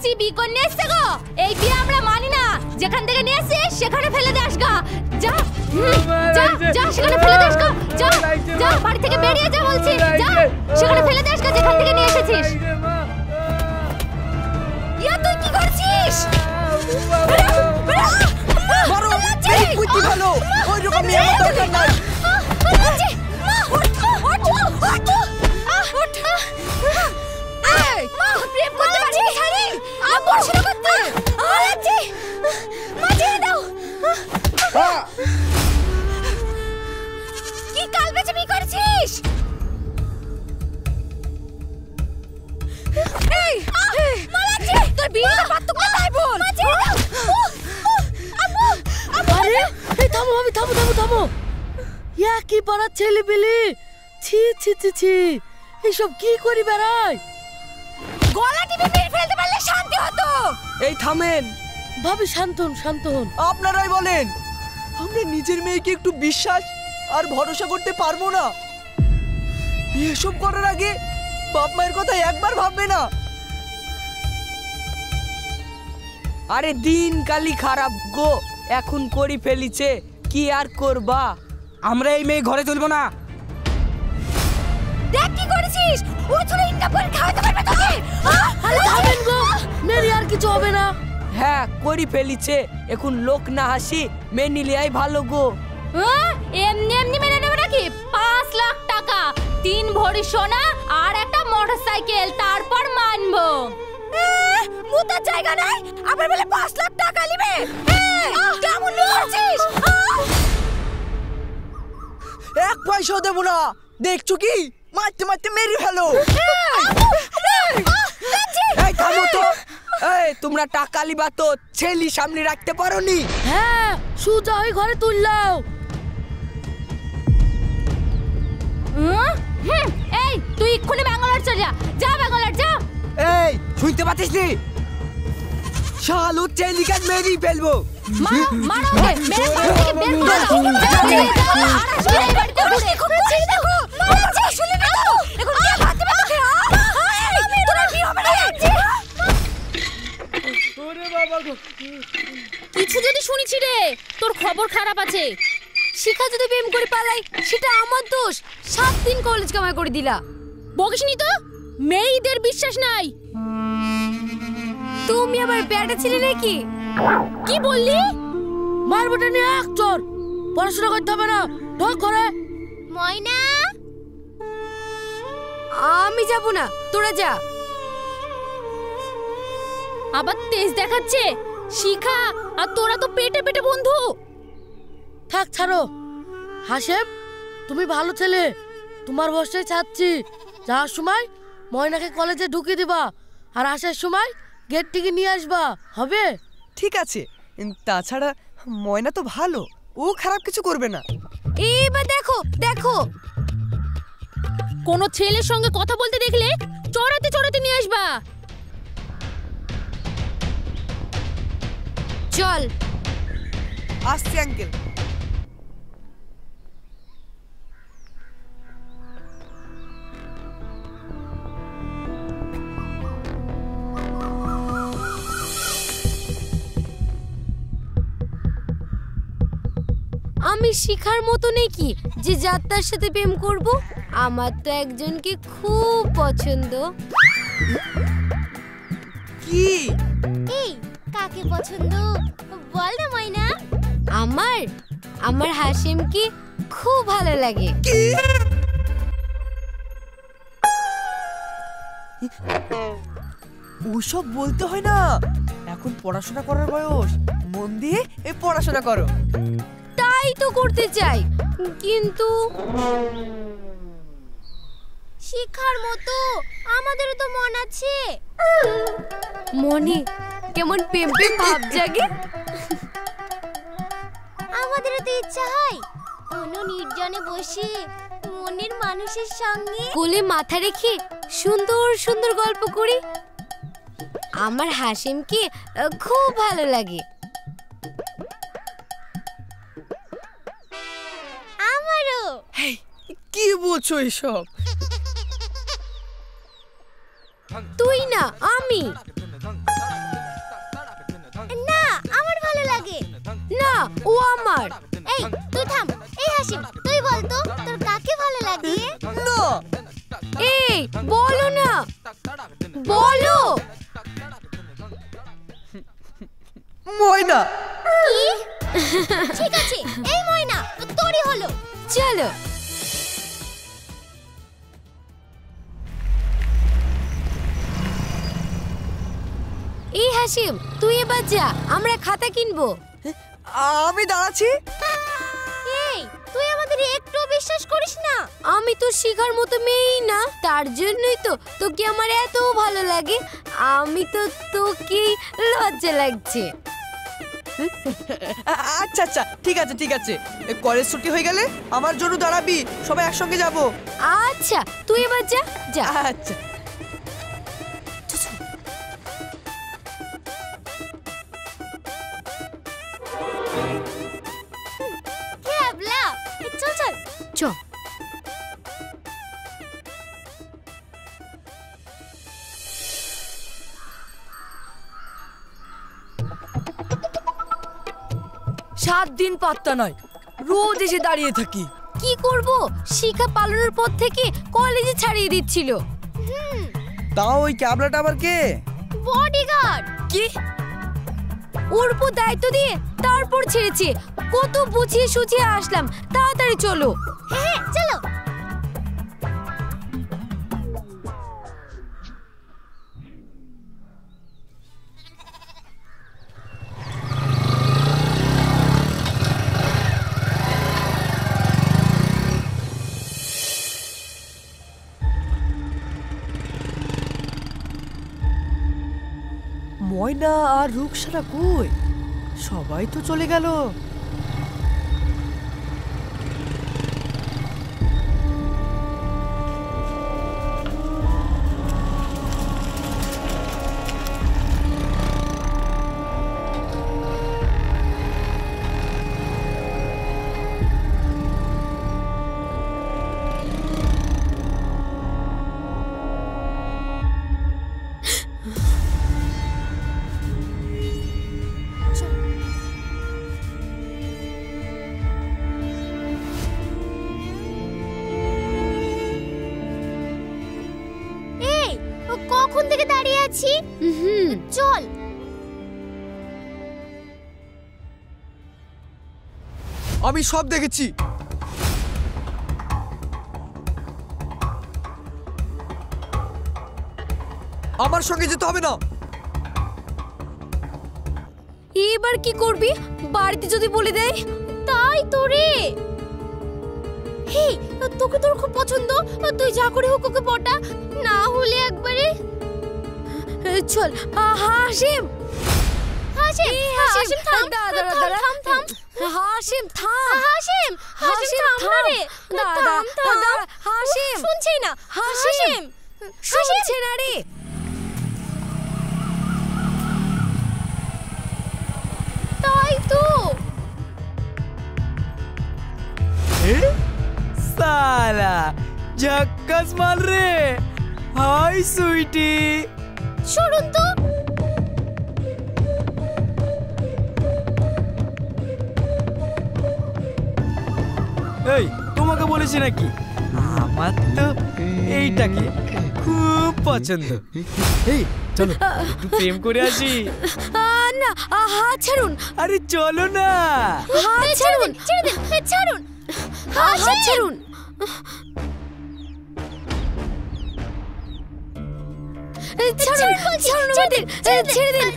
চিবি কোন নেছে গো এই বিয়ে আমরা মানি না যেখান থেকে নিয়েছি সেখানে ফেলে দাস গা যা যা যা সেখানে ফেলে দাস গা যা যা বাড়ি থেকে বেরিয়ে যা বলছি যা সেখানে ফেলে দাস গা যেখান থেকে নিয়ে এসেছিস ইয়া তুই কি করছিস মারো এই কুতি ভালো ওই রকম মেয়ে আমার দরকার নাই প্রেম করতে পারছিস ছাড়ি আর পড়াশোনা করতে আচ্ছা মাঝে দাও কি কাল বেচবি করছিস এই মারাচ্ছি তোর বিয়েটা পাত্তুক না তাই বল মাঝে দাও আব্বু আরে এই থামো আমি থামো ইয়া কি পারা ছেলে পেলে ছি ছি ছি ছি এসব কি করি বেড়াই গলা টিপে মেরে ফেলতে পারলে শান্তি হতো এই থামেন ভাবি শান্ত হন আপনারাই বলেন আমরা নিজের মেয়েকে একটু বিশ্বাস আর ভরসা করতে পারবো না এসব করার আগে বাপ মায়ের কথা একবার ভাববে না আরে দিন কালি খারাপ গো এখন করি ফেলিছে কি আর করবা আমরা এই মেয়ে ঘরে তুলবো না দেখ কি করেছিস ও ছোট ইনকাম করে খাওয়াতে পারবে তোকে আরে থামেন গো মেরি আর কিছু হবে না হ্যাঁ করি ফেলিছে এখন লোক না হাসি মেয়ে নিলেই ভালো গো এমনি মেনে নেবে নাকি 5 লাখ টাকা 3 ভরি সোনা আর একটা মোটরসাইকেল তারপর মানবো মুতার জায়গা নাই আবার বলে 5 লাখ টাকা নিবে কেমন করছিস এক পয়সাও দেবো না দেখছো কি মারতে মারতে মেরে ফেলো এই থামো তো এই তোমরা টাকা লিবা তো ছেলি সামনে রাখতে পারোনি হ্যাঁ সুজা হয়ে ঘরে তুললাও এই তুই এক্ষুনি ব্যাঙ্গালোর চলে যা ব্যাঙ্গালোর যা এই শুনতে পাচ্ছিস নি শালু ছেলিকে মেরেই ফেলবো মারো মেরে বাড়ি থেকে বের করো আরাস করে বাড়িতে ঘুরে খুঁজছিস দেখো মারছি শুনলি না তো এখন কে ভাত দিবে তোকে তোরা কি হবে না ওরে বাবা গো কিছু যদি শুনিছি রে তোর খবর খারাপ আছে শিখা যদি প্রেম করে পালাই সেটা আমার দোষ 7 দিন কলেজ কামাই করে দিলা বকিসনি তো মেয়েদের বিশ্বাস নাই তুমি আবার ব্যাটা ছিলে নাকি কি বললি মারবটা নিয়ে এক চোর পড়াশোনা করতে হবে না ঢোক করে ময়না আমি যাব না তোরা যা আবার তেজ দেখাচ্ছে শিখা আর তোরা তো পেটে পেটে বন্ধু থাক ছাড়ো হাসেম তুমি ভালো ছেলে তোমার বসেই চাচ্ছি যাওয়ার সময় ময়নাকে কলেজে ঢুকিয়ে দিবা আর আসার সময় গেট থেকে নিয়ে আসবা হবে ঠিক আছে তাছাড়া ময়না তো ভালো ও খারাপ কিছু করবে না এইবার দেখো দেখো কোনো ছেলের সঙ্গে কথা বলতে দেখলে চড়াতে চড়াতে নিয়ে আসবা চল আসছি আঙ্কেল আমি শিখার মতো নাকি যে যাত্রার সাথে প্রেম করব আমার তো একজনকে খুব পছন্দ কি এই কাকে পছন্দ বল না ময়না আমার হাসিমকে খুব ভালো লাগে ওসব বলতে হয় না এখন পড়াশোনা করার বয়স মন দিয়ে এই পড়াশোনা করো তাই তো করতে চাই কিন্তু শিখার মতো আমাদেরও তো মন আছে মনে কেমন প্রেম প্রেম ভাব জাগে আমাদেরও তো ইচ্ছা হয় কোনো নির্জনে বসে মনের মানুষের সঙ্গে কোলে মাথা রেখে সুন্দর সুন্দর গল্প করি আমার হাসিমকে খুব ভালো লাগে আমারও কি বলছো এসব তুই না আমি না, ও আমার। এই তুই থাম। এই হাসিম, তুই বল তো তোর কাকে ভালো লাগে? না এই বলো না, বলো। ময়না। কি? ঠিক আছে, এই ময়না তোরই হলো। চলো। এই হাসিম, তুই এবার যা, আমরা খাতা কিনবো। আমি দাঁড়াচ্ছি। এই তুই আমাদের একটু বিশ্বাস করিস না? আমি তো শিখার মতো মেয়েই না, তার জন্যই তো তোকে আমার এত ভালো লাগে। আমি তো তোকে লজ্জা লাগছে। আচ্ছা আচ্ছা, ঠিক আছে ঠিক আছে। কলেজ ছুটি হয়ে গেলে আমার জন্য দাঁড়াবি, সবাই একসঙ্গে যাব। আচ্ছা তুই এবার যা যা। আচ্ছা। চল চল চল। সাত দিন পাত্তা নয়, রোজ এসে দাঁড়িয়ে থাকি। কি করব, শিখা পালনের পর থেকে কলেজে ছাড়িয়ে দিচ্ছিল। তাও ওই ক্যাবলাটা আবার কে? বডিগার্ড। কি? ওর উপর দায়িত্ব দিয়ে তারপর ছেড়েছে। কত বুঝিয়ে সুঝিয়ে আসলাম, তাড়াতাড়ি চলো। হ্যাঁ চলো। ময়না আর রুকসারা কই? সবাই তো চলে গেল। কখন থেকে দাঁড়িয়ে আছি? চল। আমি সব দেখেছি। আমার সঙ্গে যেতে হবে না। এবার কি করবি? বাড়িতে যদি বলে দেয়? তাই তো রে। হে, তোকে তোর খুব পছন্দ, তুই যা করে হোক ওকে পটা, না হলে একবারে। চল। হাসিম, হাসিম, হাসিম থাম, থাম থাম। হাসিম থাম, হাসিম, হাসিম থাম রে। দাদা দাদা, হাসিম শুনছি না। হাসিম শুনছে না রে। তাই তো। সালা ঝক্কাস মাল রে। হাই সুইটি। শুনুন তো। এই তোমাকে বলেছি নাকি আমার তো এইটাকে খুব পছন্দ। এই চলো একটু প্রেম করে আসি। না, হাত ছাড়ুন। আরে চলো না। হাত ছাড়ুন, ছেড়ে দিন, ছাড়ুন। হাত ছাড়ুন। ছাড়ুন, ছাড়ুন আমাদের, ছেড়ে দিন।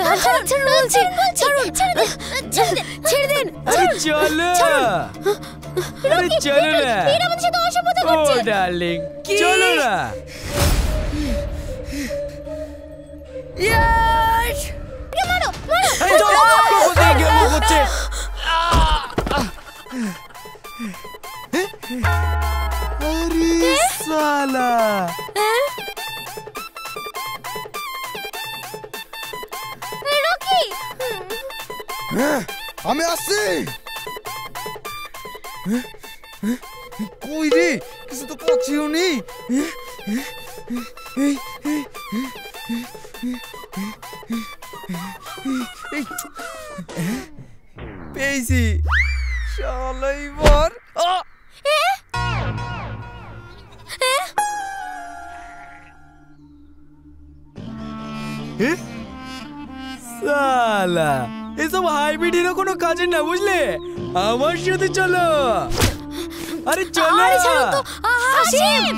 হাত ছাড়ুন বলছি, ছাড়ুন, ছেড়ে দিন। আরে চলো, আরে চলো না। এরা আমাদের সাথে অসভ্যতা করছে। ও ডার্লিং চলো না। ইয়েস! মারো, মারো। এই চলো, কোথায় গেল করছে? আরে সালা। রকি, আমি আসছি। কই রে, কিছু তো পাচ্ছিও নি। পেয়েছি শালা এবার সালা এসব হাইব্রিড হিরো কোনো কাজের না বুঝলে আমার সাথে চলো আরে চলো আরে ছাড়ো তো হাসিম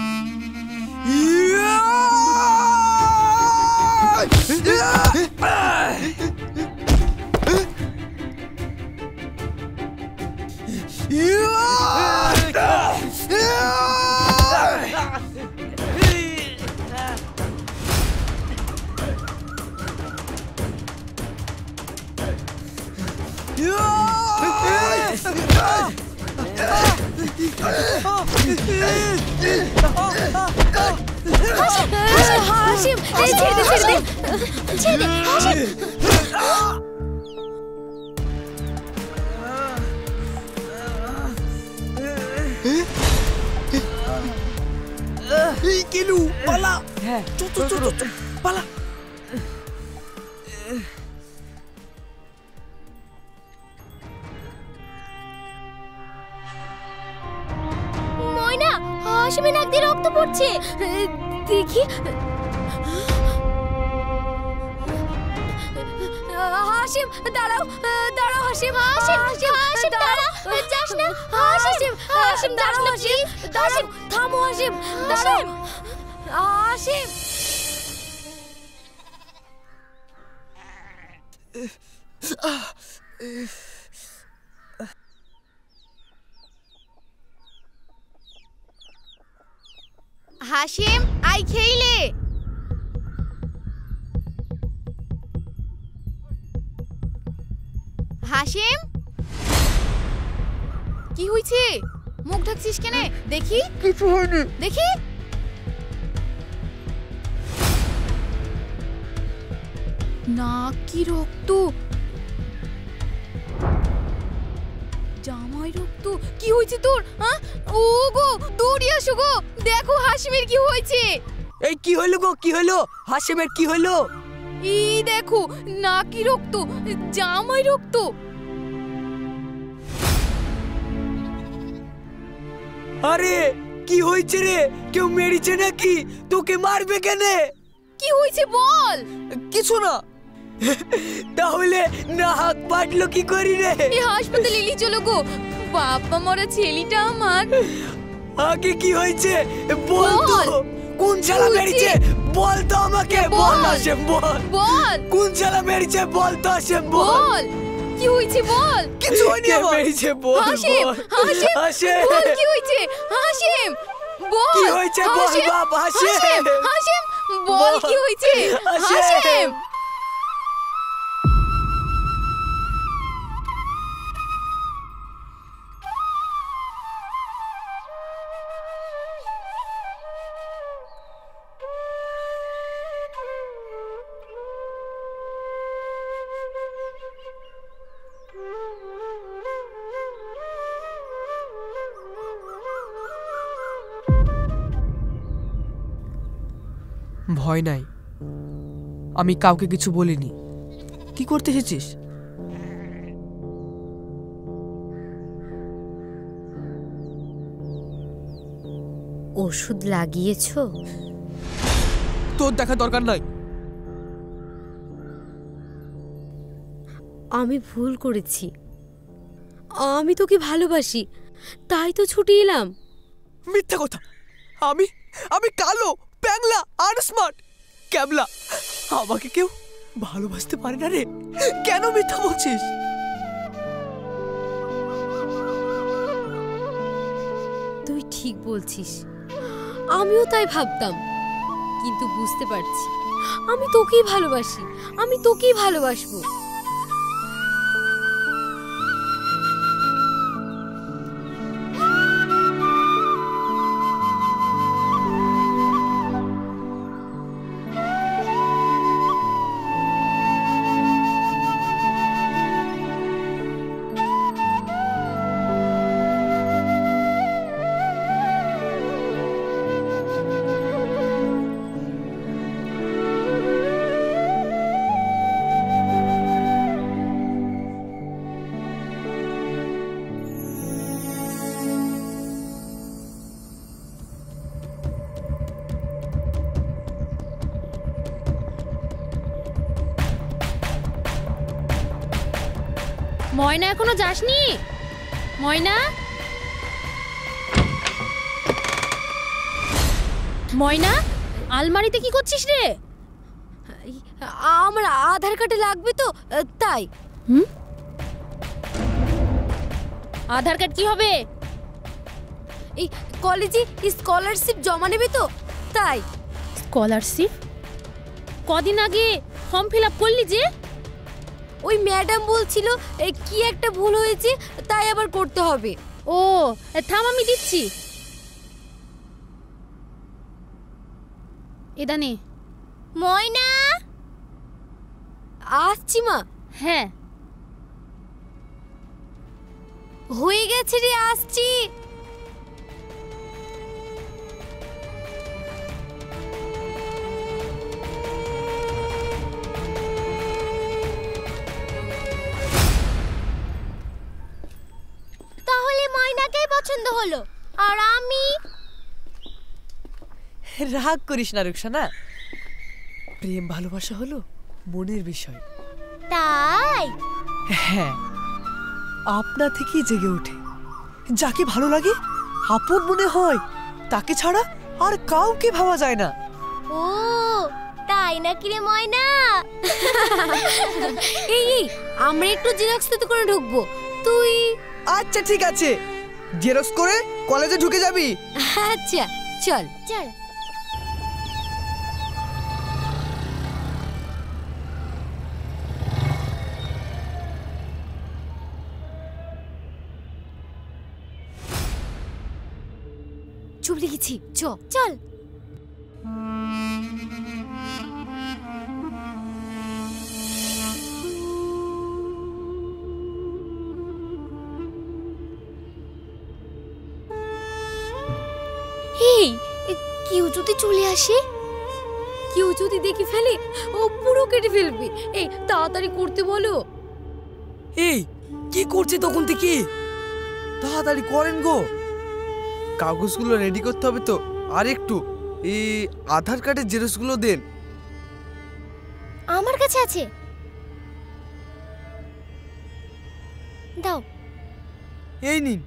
হাসিম এই ছেড়ে দে হাসিম কেলু পালা চল পালা ময়না হাসিমের নাক দিয়ে রক্ত পড়ছে দেখি হাসিম দাঁড়াও হাসিম দাঁড়াও যাস না হাসিম দাঁড়াও হাসিম থামো হাসিম দাঁড়াও হাসিম হাসিম আই খেইলে হাসিম কি হইছে মুখ ঢাকছিস কেন দেখি কিছু হয়নি দেখি না কি রক্ত জামাই রক্ত কি হয়েছে তোর হ্যাঁ ও গো দৌড়ি আসো গো দেখো হাসিমের কি হয়েছে এই কি হলো গো কি হলো হাসিমের কি হলো এই দেখো নাকি রক্ত জামাই রক্ত আরে কি হয়েছে রে কেউ মেরেছে নাকি তোকে মারবে কেন কি হয়েছে বল কিছু না তাহলে না হাত পাটলো কি করি রে এই হাসপাতালে নিয়ে চলো গো বাবা মরা ছেলেটা আমার আগে কি হয়েছে বল তো বল। কোন শালা কি মেরেছে হয়েছে? বল তো আমাকে বল। বল হাসিম বল বল কোন শালা মেরেছে বল তো হাসিম বল বল কি হয়েছে বল কিছু হয়নি কে আমার মেরেছে বল হাসিম বল। হাসিম হাসিম। বল কি হয়েছে হাসিম বল কি হয়েছে বল হাসিম, বাপ হাসিম হাসিম বল কি হয়েছে হাসিম। হাসিম ভয় নাই আমি কাউকে কিছু বলিনি কি করতে এসেছিস ওষুধ লাগিয়েছো তোর দেখা দরকার নাই আমি ভুল করেছি আমি তোকে ভালোবাসি তাই তো ছুটে এলাম মিথ্যা কথা আমি আমি কালো প্যাংলা আনস্মার্ট ক্যাবলা আমাকে কেউ ভালোবাসতে পারে না রে কেন মিথ্যা বলছিস তুই ঠিক বলছিস আমিও তাই ভাবতাম কিন্তু বুঝতে পারছি আমি তোকেই ভালোবাসি আমি তোকেই ভালোবাসবো ময়না এখনো যাসনি? ময়না, ময়না, আলমারিতে কি করছিস রে? আমার আধার কার্ডে লাগবে তো তাই। আধার কার্ড কি হবে? এই কলেজে স্কলারশিপ জমা নেবে তো তাই। স্কলারশিপ? কদিন আগে ফর্ম ফিল আপ করলি যে? ওই ম্যাডাম বলছিল কি একটা ভুল হয়েছে তাই আবার করতে হবে। ও থাম, আমি দিচ্ছি। এটা নে। ময়না, আসছি মা। হ্যাঁ হয়ে গেছে রে, আসছি। তাহলে ময়নাকেই পছন্দ হলো, আর আমি? রাগ করিস না রুকসানা, প্রেম ভালোবাসা হলো মনের বিষয়। তাই? হ্যাঁ, আপনা থেকেই জেগে ওঠে। যাকে ভালো লাগে আপন মনে হয়, তাকে ছাড়া আর কাউকে ভাবা যায় না। ও তাই নাকি রে ময়না? এই আমরা একটু জেরক্স তো করে ঢুকবো, তুই? আচ্ছা ঠিক আছে, জেরক্স করে কলেজে ঢুকে যাবি। আচ্ছা চল চল। চুপ লিখেছি, চল। এই কেউ যদি চলে আসে, কেউ যদি দেখে ফেলে, ও পুরো কেটে ফেলবে। এই তাড়াতাড়ি করতে বলো। এই কি করছে তখন থেকে? তাড়াতাড়ি করেন গো, কাগজগুলো রেডি করতে হবে তো। আর একটু এই আধার কার্ডের জেরক্সগুলো দেন। আমার কাছে আছে, দাও। এই নিন।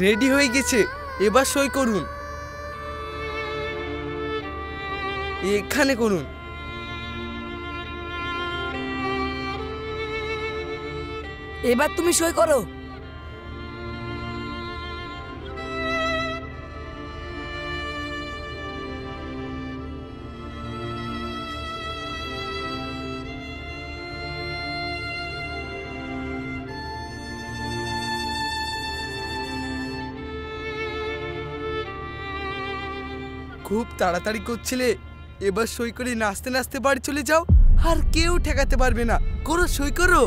রেডি হয়ে গেছে, এবার সই করুন। এখানে করুন। এবার তুমি সই করো। খুব তাড়াতাড়ি করছিলে, এবার সই করে নাচতে নাচতে বাড়ি চলে যাও, আর কেউ ঠেকাতে পারবে না। করো, সই করো।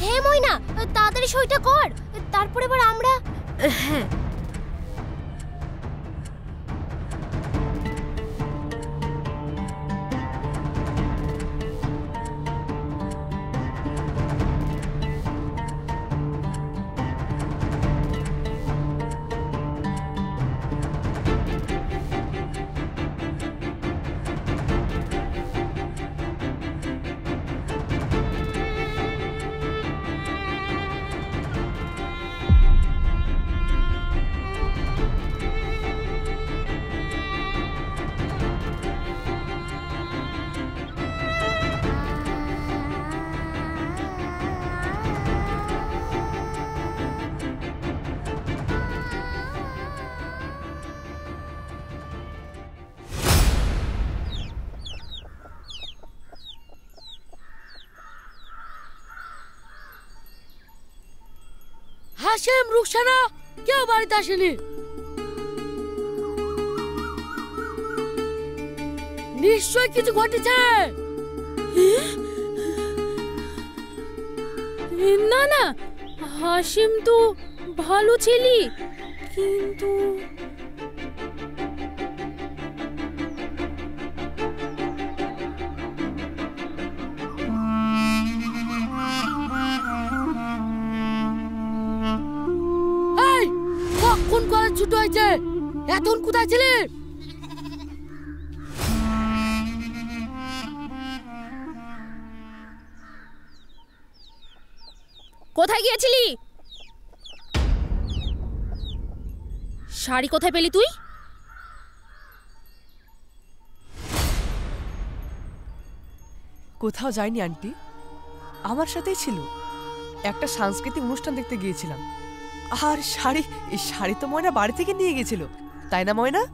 হে ময়না, তাড়াতাড়ি সইটা কর, তারপর এবার আমরা। হ্যাঁ হাসেম, রুকসানা কেউ বাড়িতে আসেনি। নিশ্চয় কিছু ঘটেছে। না না, হাসিম তো ভালো ছেলে, কিন্তু এই কখন কলেজ ছুটি হয়েছে, এখন কোথায় ছিলি? কোথায় গিয়েছিলি? শাড়ি কোথায় পেলি তুই? কোথাও যাইনি আন্টি, আমার সাথেই ছিল। একটা সাংস্কৃতিক অনুষ্ঠান দেখতে গিয়েছিলাম। আর শাড়ি, এই শাড়ি তো ময়না বাড়ি থেকে নিয়ে গেছিল, তাই না ময়না?